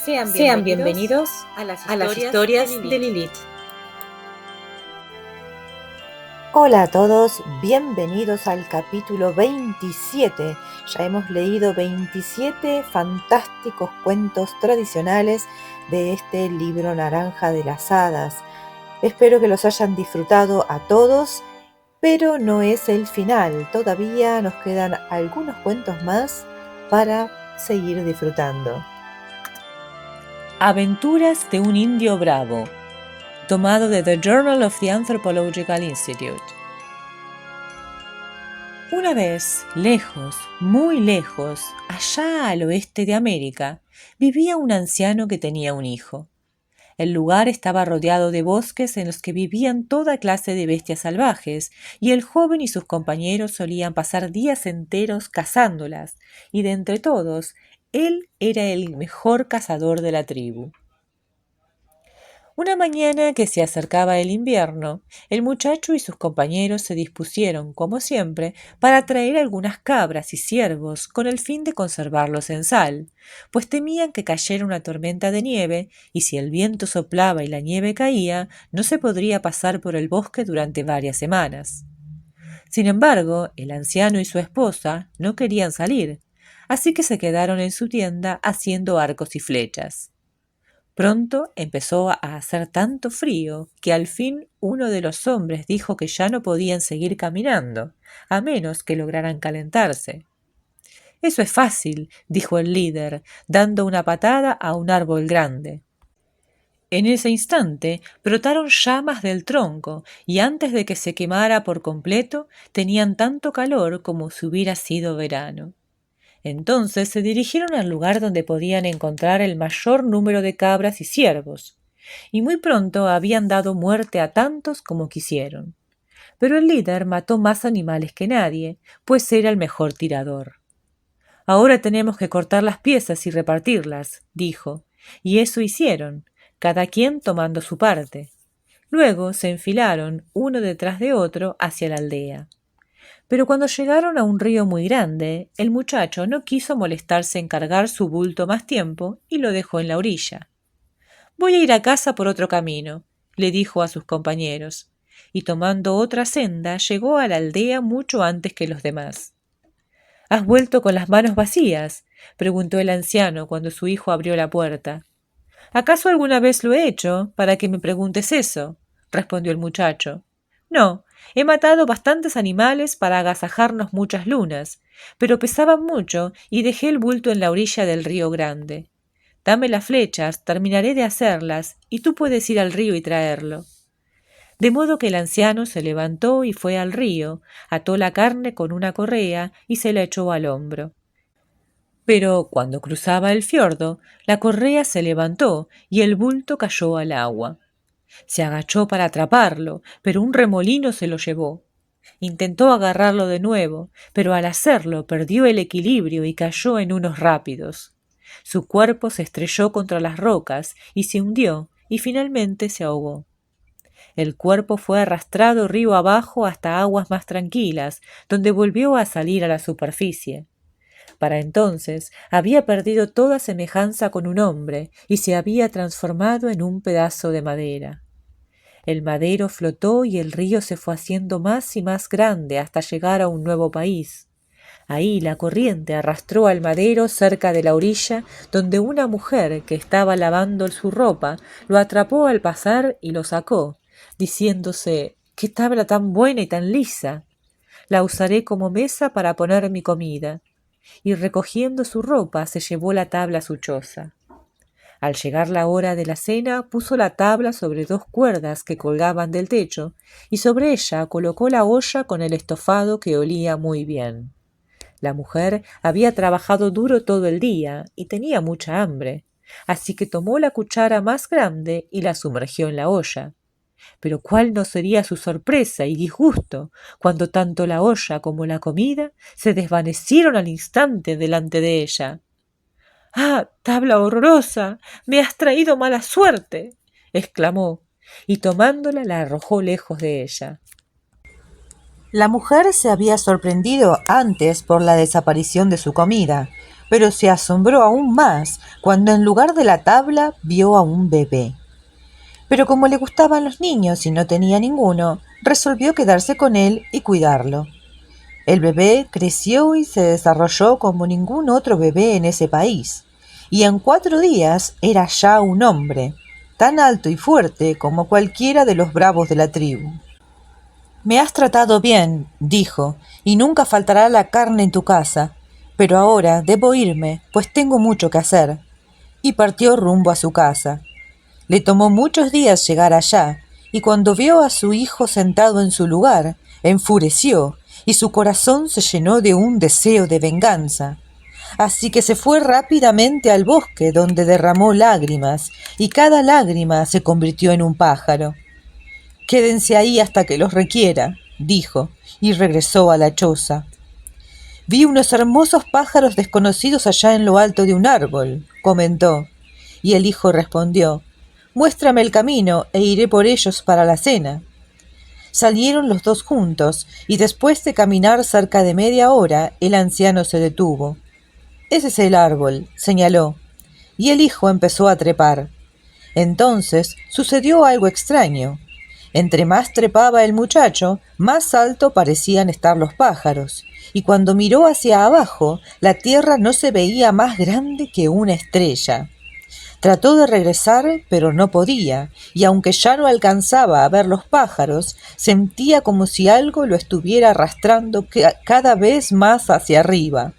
Sean bienvenidos a las historias de Lilith. Hola a todos, bienvenidos al capítulo 27. Ya hemos leído 27 fantásticos cuentos tradicionales de este libro naranja de las hadas. Espero que los hayan disfrutado a todos, pero no es el final. Todavía nos quedan algunos cuentos más para seguir disfrutando. Aventuras de un indio bravo, tomado de The Journal of the Anthropological Institute. Una vez, lejos, muy lejos, allá al oeste de América, vivía un anciano que tenía un hijo. El lugar estaba rodeado de bosques en los que vivían toda clase de bestias salvajes, y el joven y sus compañeros solían pasar días enteros cazándolas, y de entre todos, él era el mejor cazador de la tribu. Una mañana que se acercaba el invierno, el muchacho y sus compañeros se dispusieron, como siempre, para traer algunas cabras y ciervos con el fin de conservarlos en sal, pues temían que cayera una tormenta de nieve y si el viento soplaba y la nieve caía, no se podría pasar por el bosque durante varias semanas. Sin embargo, el anciano y su esposa no querían salir, así que se quedaron en su tienda haciendo arcos y flechas. Pronto empezó a hacer tanto frío que al fin uno de los hombres dijo que ya no podían seguir caminando, a menos que lograran calentarse. «Eso es fácil», dijo el líder, dando una patada a un árbol grande. En ese instante brotaron llamas del tronco y antes de que se quemara por completo tenían tanto calor como si hubiera sido verano. Entonces se dirigieron al lugar donde podían encontrar el mayor número de cabras y ciervos, y muy pronto habían dado muerte a tantos como quisieron. Pero el líder mató más animales que nadie, pues era el mejor tirador. «Ahora tenemos que cortar las piezas y repartirlas», dijo, y eso hicieron, cada quien tomando su parte. Luego se enfilaron, uno detrás de otro, hacia la aldea. Pero cuando llegaron a un río muy grande, el muchacho no quiso molestarse en cargar su bulto más tiempo y lo dejó en la orilla. «Voy a ir a casa por otro camino», le dijo a sus compañeros, y tomando otra senda llegó a la aldea mucho antes que los demás. «¿Has vuelto con las manos vacías?», preguntó el anciano cuando su hijo abrió la puerta. «¿Acaso alguna vez lo he hecho para que me preguntes eso?», respondió el muchacho. «No, he matado bastantes animales para agasajarnos muchas lunas, pero pesaban mucho y dejé el bulto en la orilla del río Grande. Dame las flechas, terminaré de hacerlas, y tú puedes ir al río y traerlo». De modo que el anciano se levantó y fue al río, ató la carne con una correa y se la echó al hombro. Pero cuando cruzaba el fiordo, la correa se levantó y el bulto cayó al agua. Se agachó para atraparlo, pero un remolino se lo llevó. Intentó agarrarlo de nuevo, pero al hacerlo perdió el equilibrio y cayó en unos rápidos. Su cuerpo se estrelló contra las rocas y se hundió, y finalmente se ahogó. El cuerpo fue arrastrado río abajo hasta aguas más tranquilas, donde volvió a salir a la superficie. Para entonces había perdido toda semejanza con un hombre y se había transformado en un pedazo de madera. El madero flotó y el río se fue haciendo más y más grande hasta llegar a un nuevo país. Ahí la corriente arrastró al madero cerca de la orilla, donde una mujer que estaba lavando su ropa lo atrapó al pasar y lo sacó, diciéndose: «¡Qué tabla tan buena y tan lisa! La usaré como mesa para poner mi comida». Y recogiendo su ropa se llevó la tabla a su choza. Al llegar la hora de la cena, puso la tabla sobre 2 cuerdas que colgaban del techo y sobre ella colocó la olla con el estofado que olía muy bien. La mujer había trabajado duro todo el día y tenía mucha hambre, así que tomó la cuchara más grande y la sumergió en la olla. Pero cuál no sería su sorpresa y disgusto cuando tanto la olla como la comida se desvanecieron al instante delante de ella. «¡Ah, tabla horrorosa! ¡Me has traído mala suerte!», exclamó, y tomándola la arrojó lejos de ella. La mujer se había sorprendido antes por la desaparición de su comida, pero se asombró aún más cuando en lugar de la tabla vio a un bebé. Pero como le gustaban los niños y no tenía ninguno, resolvió quedarse con él y cuidarlo. El bebé creció y se desarrolló como ningún otro bebé en ese país, y en 4 días era ya un hombre, tan alto y fuerte como cualquiera de los bravos de la tribu. «Me has tratado bien», dijo, «y nunca faltará la carne en tu casa, pero ahora debo irme, pues tengo mucho que hacer». Y partió rumbo a su casa. Le tomó muchos días llegar allá, y cuando vio a su hijo sentado en su lugar, enfureció, y su corazón se llenó de un deseo de venganza. Así que se fue rápidamente al bosque, donde derramó lágrimas, y cada lágrima se convirtió en un pájaro. «Quédense ahí hasta que los requiera», dijo, y regresó a la choza. «Vi unos hermosos pájaros desconocidos allá en lo alto de un árbol», comentó, y el hijo respondió, «Muéstrame el camino e iré por ellos para la cena». Salieron los dos juntos, y después de caminar cerca de media hora, el anciano se detuvo. «Ese es el árbol», señaló, y el hijo empezó a trepar. Entonces sucedió algo extraño. Entre más trepaba el muchacho, más alto parecían estar los pájaros, y cuando miró hacia abajo, la tierra no se veía más grande que una estrella. Trató de regresar, pero no podía, y aunque ya no alcanzaba a ver los pájaros, sentía como si algo lo estuviera arrastrando cada vez más hacia arriba.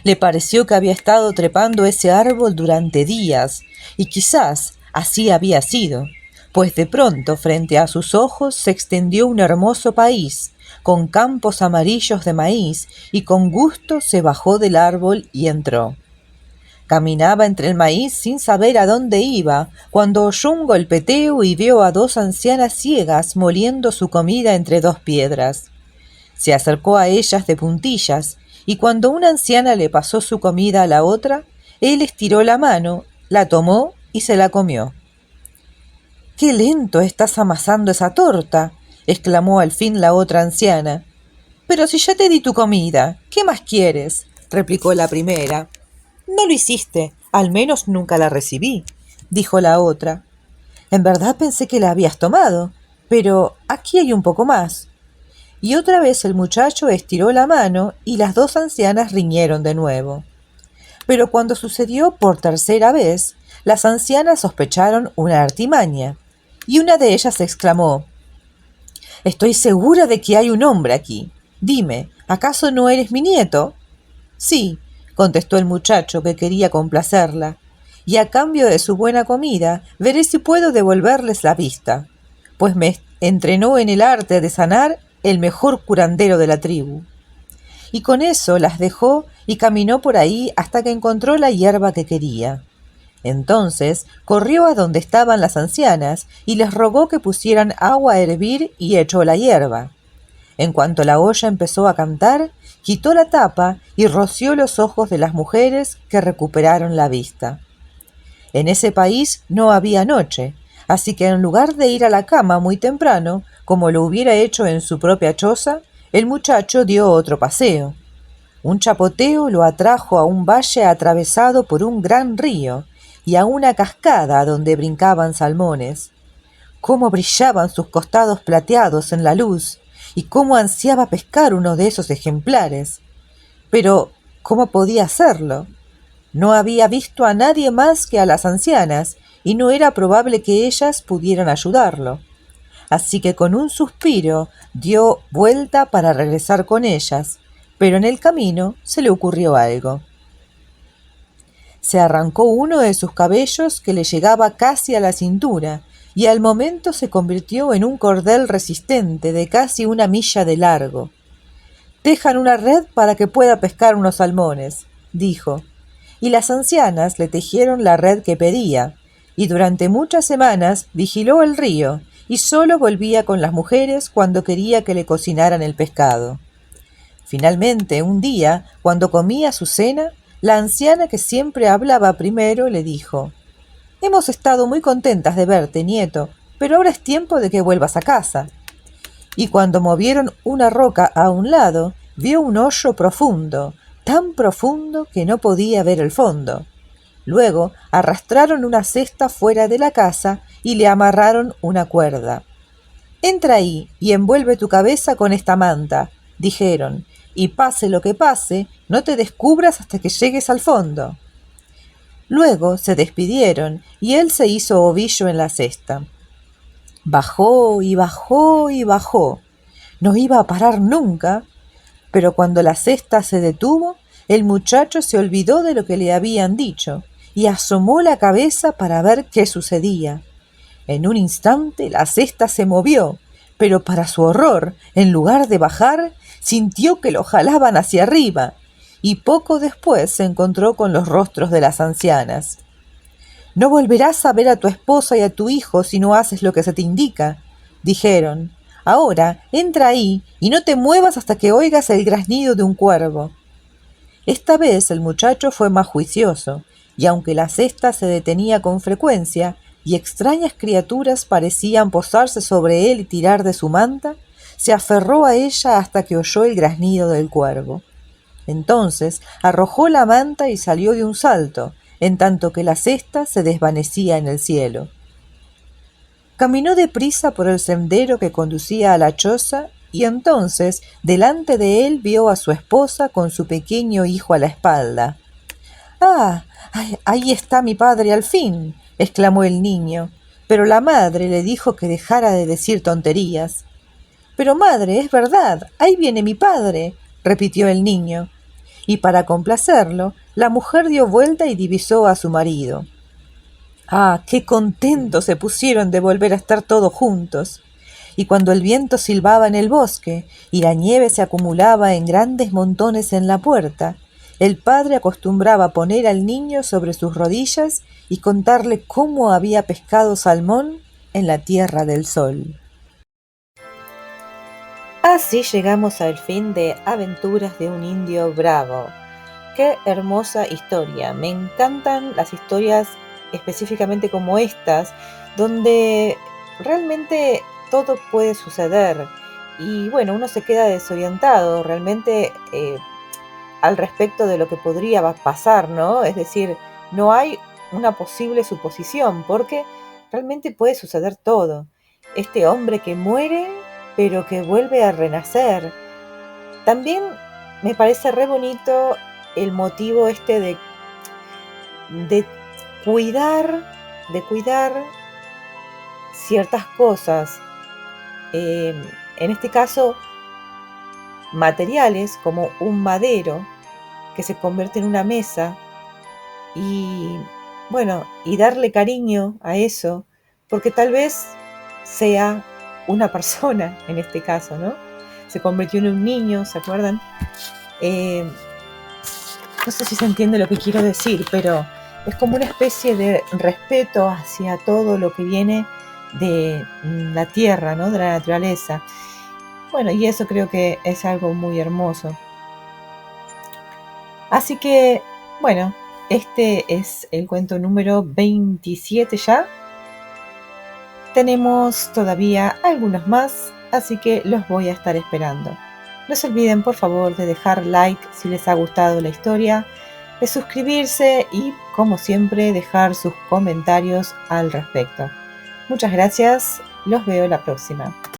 Le pareció que había estado trepando ese árbol durante días, y quizás así había sido, pues de pronto frente a sus ojos se extendió un hermoso país, con campos amarillos de maíz, y con gusto se bajó del árbol y entró. Caminaba entre el maíz sin saber a dónde iba, cuando oyó un golpeteo y vio a 2 ancianas ciegas moliendo su comida entre 2 piedras. Se acercó a ellas de puntillas, y cuando una anciana le pasó su comida a la otra, él estiró la mano, la tomó y se la comió. «¡Qué lento estás amasando esa torta!», exclamó al fin la otra anciana. «Pero si ya te di tu comida, ¿qué más quieres?», replicó la primera. «No lo hiciste, al menos nunca la recibí», dijo la otra. «En verdad pensé que la habías tomado, pero aquí hay un poco más». Y otra vez el muchacho estiró la mano y las 2 ancianas riñeron de nuevo. Pero cuando sucedió por tercera vez, las ancianas sospecharon una artimaña, y una de ellas exclamó: «Estoy segura de que hay un hombre aquí. Dime, ¿acaso no eres mi nieto?». «Sí», contestó el muchacho, que quería complacerla, «y a cambio de su buena comida veré si puedo devolverles la vista, pues me entrenó en el arte de sanar el mejor curandero de la tribu». Y con eso las dejó y caminó por ahí hasta que encontró la hierba que quería. Entonces corrió a donde estaban las ancianas y les rogó que pusieran agua a hervir y echó la hierba. En cuanto la olla empezó a cantar, quitó la tapa y roció los ojos de las mujeres, que recuperaron la vista. En ese país no había noche, así que en lugar de ir a la cama muy temprano, como lo hubiera hecho en su propia choza, el muchacho dio otro paseo. Un chapoteo lo atrajo a un valle atravesado por un gran río y a una cascada donde brincaban salmones. Cómo brillaban sus costados plateados en la luz, y cómo ansiaba pescar uno de esos ejemplares. Pero, ¿cómo podía hacerlo? No había visto a nadie más que a las ancianas, y no era probable que ellas pudieran ayudarlo. Así que con un suspiro dio vuelta para regresar con ellas, pero en el camino se le ocurrió algo. Se arrancó uno de sus cabellos, que le llegaba casi a la cintura, y al momento se convirtió en un cordel resistente de casi 1 milla de largo. «Tejan una red para que pueda pescar unos salmones», dijo, y las ancianas le tejieron la red que pedía, y durante muchas semanas vigiló el río, y solo volvía con las mujeres cuando quería que le cocinaran el pescado. Finalmente, un día, cuando comía su cena, la anciana, que siempre hablaba primero, le dijo: «Hemos estado muy contentas de verte, nieto, pero ahora es tiempo de que vuelvas a casa». y cuando movieron una roca a un lado, vio un hoyo profundo, tan profundo que no podía ver el fondo. Luego arrastraron una cesta fuera de la casa y le amarraron una cuerda. «Entra ahí y envuelve tu cabeza con esta manta», dijeron, «y pase lo que pase, no te descubras hasta que llegues al fondo». Luego se despidieron y él se hizo ovillo en la cesta. Bajó y bajó y bajó. No iba a parar nunca, pero cuando la cesta se detuvo, el muchacho se olvidó de lo que le habían dicho y asomó la cabeza para ver qué sucedía. En un instante la cesta se movió, pero para su horror, en lugar de bajar, sintió que lo jalaban hacia arriba, y poco después se encontró con los rostros de las ancianas. «No volverás a ver a tu esposa y a tu hijo si no haces lo que se te indica», dijeron. «Ahora entra ahí y no te muevas hasta que oigas el graznido de un cuervo». Esta vez el muchacho fue más juicioso, y aunque la cesta se detenía con frecuencia y extrañas criaturas parecían posarse sobre él y tirar de su manta, se aferró a ella hasta que oyó el graznido del cuervo. Entonces arrojó la manta y salió de un salto, en tanto que la cesta se desvanecía en el cielo. Caminó deprisa por el sendero que conducía a la choza, y entonces delante de él vio a su esposa con su pequeño hijo a la espalda. «¡Ah! Ahí está mi padre al fin», exclamó el niño, pero la madre le dijo que dejara de decir tonterías. «Pero madre, es verdad, ahí viene mi padre», repitió el niño, y para complacerlo, la mujer dio vuelta y divisó a su marido. ¡Ah, qué contentos se pusieron de volver a estar todos juntos! Y cuando el viento silbaba en el bosque y la nieve se acumulaba en grandes montones en la puerta, el padre acostumbraba poner al niño sobre sus rodillas y contarle cómo había pescado salmón en la Tierra del Sol. Así llegamos al fin de Aventuras de un Indio Bravo. ¡Qué hermosa historia! Me encantan las historias específicamente como estas, donde realmente todo puede suceder y bueno, uno se queda desorientado realmente al respecto de lo que podría pasar, ¿no? Es decir, no hay una posible suposición porque realmente puede suceder todo. Este hombre que muere pero que vuelve a renacer. También me parece re bonito el motivo este de cuidar ciertas cosas, en este caso materiales como un madero que se convierte en una mesa y bueno, y darle cariño a eso, porque tal vez sea una persona en este caso, ¿no? Se convirtió en un niño, ¿se acuerdan? No sé si se entiende lo que quiero decir, pero es como una especie de respeto hacia todo lo que viene de la tierra, ¿no? De la naturaleza. Bueno, y eso creo que es algo muy hermoso. Así que, bueno, este es el cuento número 27 ya. Tenemos todavía algunos más, así que los voy a estar esperando. No se olviden, por favor, de dejar like si les ha gustado la historia, de suscribirse y, como siempre, dejar sus comentarios al respecto. Muchas gracias, los veo la próxima.